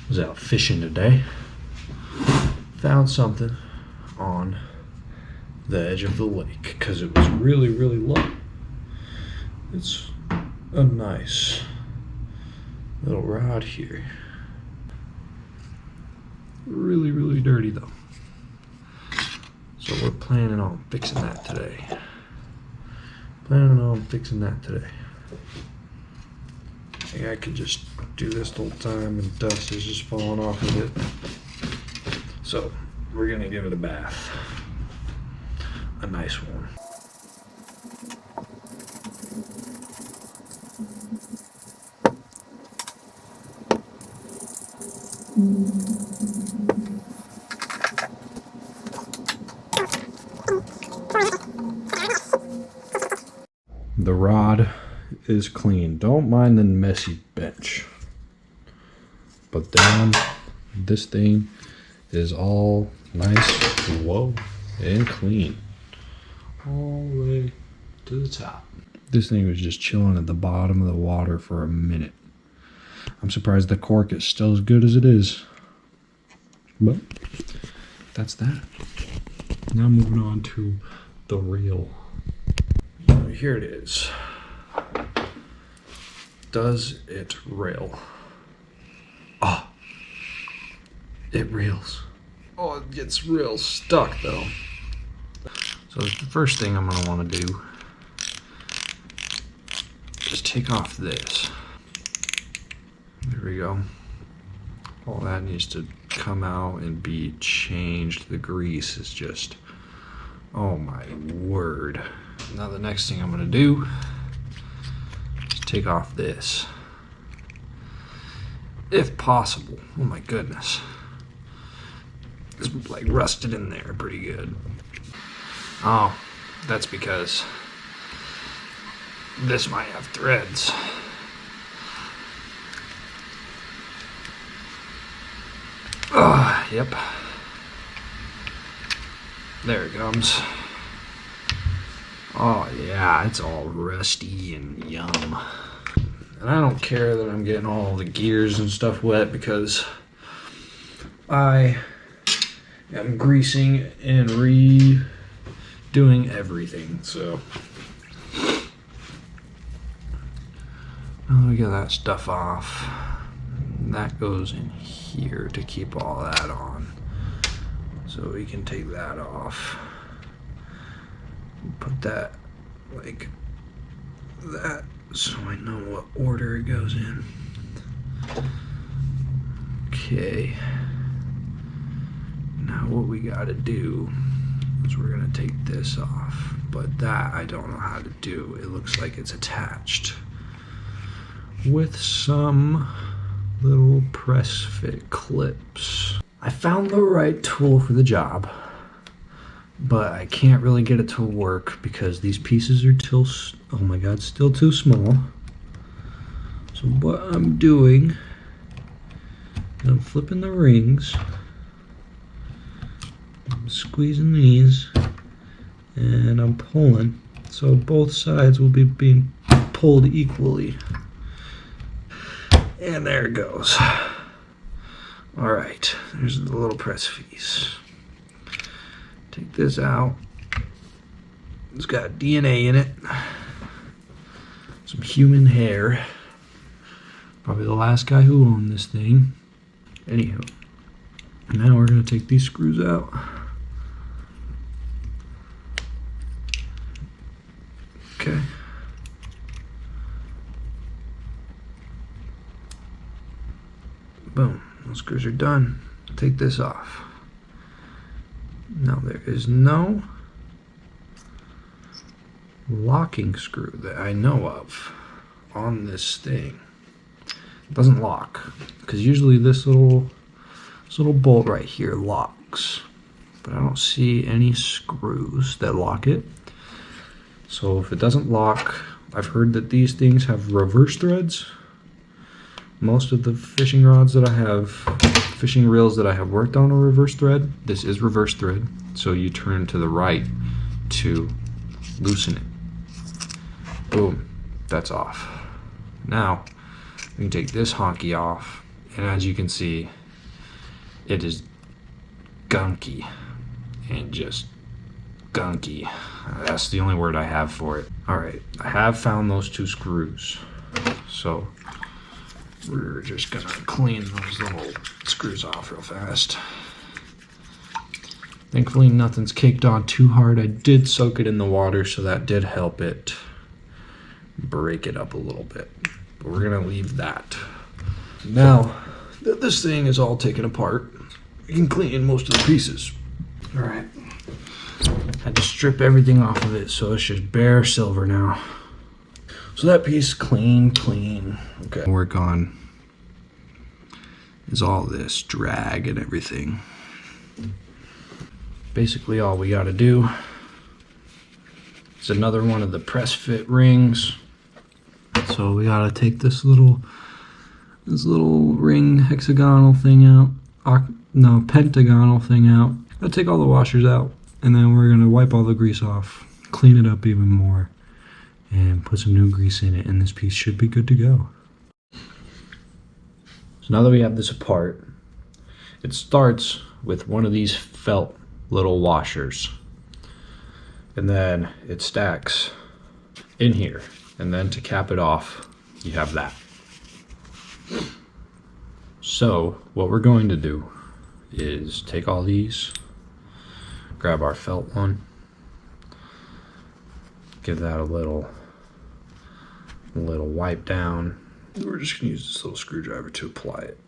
Was out fishing today. Found something on the edge of the lake because it was really, really low. It's a nice little rod here. Really, really dirty though. So we're planning on fixing that today. I think I could just do this the whole time and dust is just falling off of it. So we're gonna give it a bath. A nice one. The rod is clean. Don't mind the messy bench. But then this thing is all nice, whoa, and clean. All the way to the top. This thing was just chilling at the bottom of the water for a minute. I'm surprised the cork is still as good as it is. But that's that. Now moving on to the reel. Here it is. Does it reel? Oh, it reels. Oh, it gets real stuck though. So the first thing I'm gonna want to do is take off this. There we go. All that needs to come out and be changed. The grease is just, oh my word. Now the next thing I'm gonna do is take off this. If possible. Oh my goodness. It's like rusted in there pretty good. Oh, that's because this might have threads. Yep. There it comes. Oh yeah, it's all rusty and yum. And I don't care that I'm getting all the gears and stuff wet because I am greasing and redoing everything, so. Now we get that stuff off. That goes in here to keep all that on. So we can take that off. Put that like that so I know what order it goes in. Okay. Now what we gotta do is we're gonna take this off, but that I don't know how to do. It looks like it's attached with some little press fit clips. I found the right tool for the job, but I can't really get it to work because these pieces are still, oh my god, still too small. So what I'm doing, I'm flipping the rings, I'm squeezing these, and I'm pulling. So both sides will be being pulled equally. And there it goes. All right, there's the little press piece. Take this out. It's got DNA in it. Some human hair. Probably the last guy who owned this thing. Anywho, now we're gonna take these screws out. Okay. Boom, those screws are done. Take this off. Now there is no locking screw that I know of on this thing. It doesn't lock, because usually this little bolt right here locks, but I don't see any screws that lock it. So if it doesn't lock, I've heard that these things have reverse threads. Most of the fishing rods that I have, fishing reels that I have worked on are reverse thread. This is reverse thread, so you turn to the right to loosen it. Boom, that's off. Now, we can take this honky off, and as you can see, it is gunky and just gunky. That's the only word I have for it. All right, I have found those 2 screws. So we're just gonna clean those little screws off real fast. Thankfully nothing's caked on too hard. I did soak it in the water, so that did help it break it up a little bit. But we're gonna leave that. Now that this thing is all taken apart, we can clean most of the pieces. All right. Had to strip everything off of it, so it's just bare silver now. So that piece clean. Okay. Work on is all this drag and everything. Basically all we gotta do is another one of the press fit rings. So we gotta take this little ring hexagonal thing out. Pentagonal thing out. Gotta take all the washers out, and then we're gonna wipe all the grease off, clean it up even more, and put some new grease in it, and this piece should be good to go. So now that we have this apart, it starts with one of these felt little washers, and then it stacks in here, and then to cap it off, you have that. So what we're going to do is take all these, grab our felt one, give that a little wipe down. We're just gonna use this little screwdriver to apply it.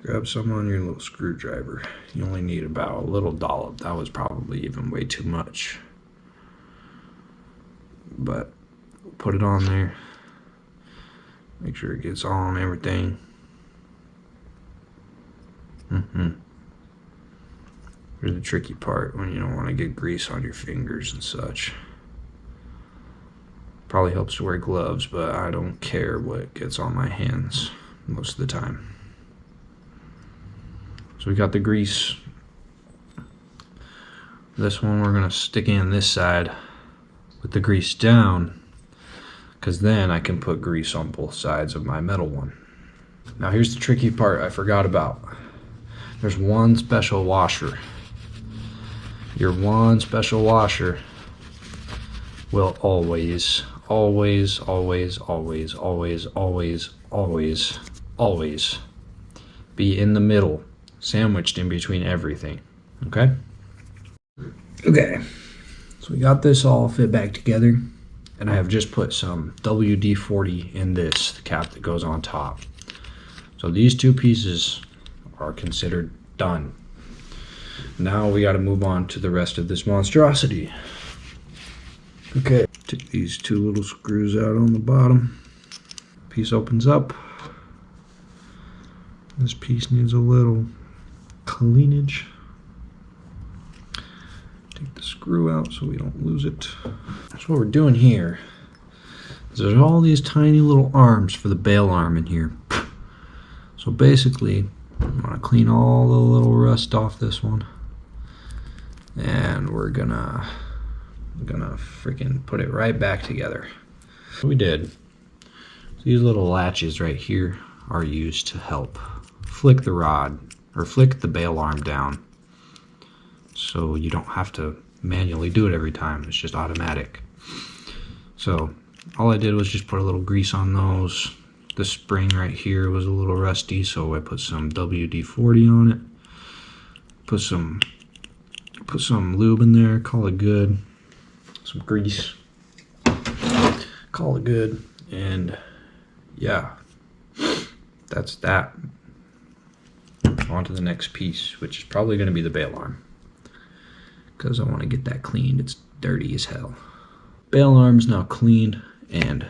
Grab some on your little screwdriver. You only need about a little dollop. That was probably even way too much. But put it on there. Make sure it gets on everything. Here's the tricky part when you don't want to get grease on your fingers and such. Probably helps to wear gloves, but I don't care what gets on my hands most of the time. So we got the grease. This one we're gonna stick in this side with the grease down, because then I can put grease on both sides of my metal one. Now here's the tricky part I forgot about. There's one special washer. Your one special washer will always be in the middle, sandwiched in between everything. Okay, so we got this all fit back together, and I have just put some WD-40 in this cap that goes on top. So these 2 pieces are considered done. Now we got to move on to the rest of this monstrosity. Okay, take these 2 little screws out on the bottom. Piece opens up. This piece needs a little cleanage. Take the screw out so we don't lose it. So what we're doing here is there's all these tiny little arms for the bail arm in here. So basically, I'm gonna clean all the little rust off this one, and we're gonna freaking put it right back together. What we did, these little latches right here are used to help flick the rod or flick the bail arm down, so you don't have to manually do it every time. It's just automatic. So all I did was just put a little grease on those. The spring right here was a little rusty, so I put some WD-40 on it. Put some lube in there, call it good. Some grease, call it good, and yeah, that's that. On to the next piece, which is probably going to be the bail arm, because I want to get that cleaned. It's dirty as hell. Bail arm's now cleaned and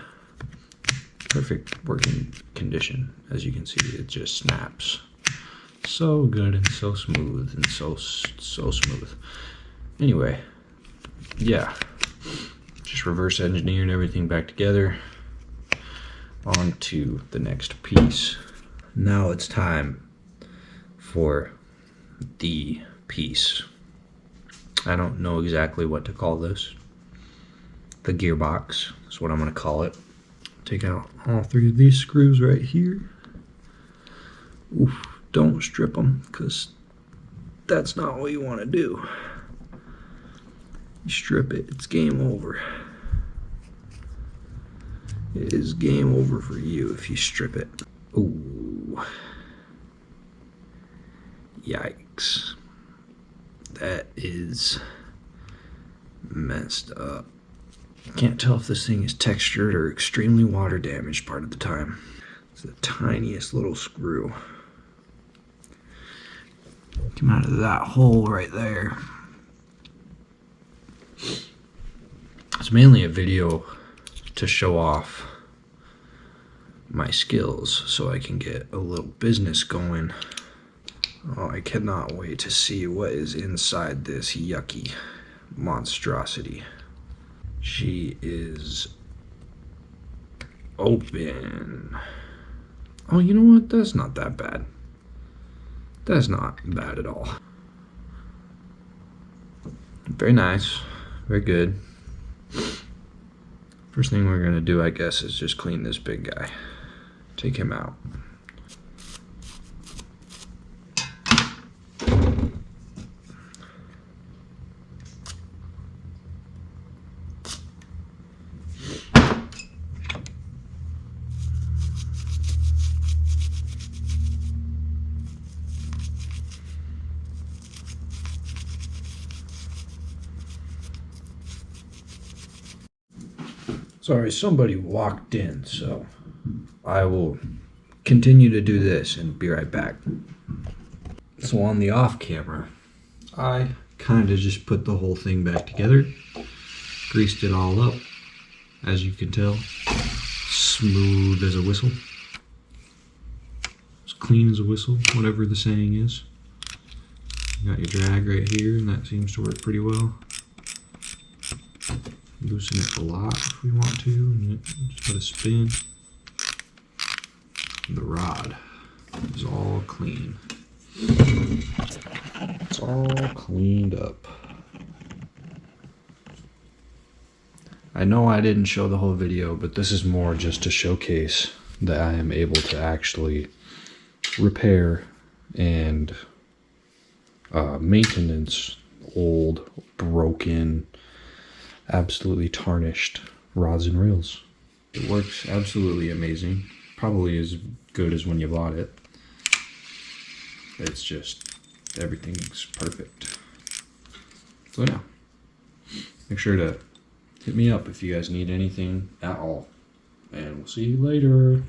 perfect working condition. As you can see, it just snaps so good and so smooth and so smooth. Anyway, yeah, just reverse engineered everything back together. On to the next piece. Now it's time for the piece. I don't know exactly what to call this. The gearbox is what I'm going to call it. Take out all 3 of these screws right here. Oof, don't strip them, because that's not what you want to do. You strip it, it's game over. It is game over for you if you strip it. Ooh. Yikes. That is messed up. Can't tell if this thing is textured or extremely water damaged part of the time. It's the tiniest little screw. Come out of that hole right there. It's mainly a video to show off my skills so I can get a little business going. Oh, I cannot wait to see what is inside this yucky monstrosity. She is open. Oh, you know what? That's not that bad. That's not bad at all. Very nice. Very good. First thing we're gonna do, I guess, is just clean this big guy. Take him out. Sorry, somebody walked in, so I will continue to do this and be right back. So on the off camera, I kind of just put the whole thing back together, greased it all up, as you can tell, smooth as a whistle, as clean as a whistle, whatever the saying is. You got your drag right here, and that seems to work pretty well. Loosen it a lot if we want to, and just put a spin. The rod is all clean. It's all cleaned up. I know I didn't show the whole video, but this is more just to showcase that I am able to actually repair and maintenance old, broken, absolutely tarnished rods and reels. It works absolutely amazing. Probably as good as when you bought it. It's just, everything's perfect. So yeah, make sure to hit me up if you guys need anything at all. And we'll see you later.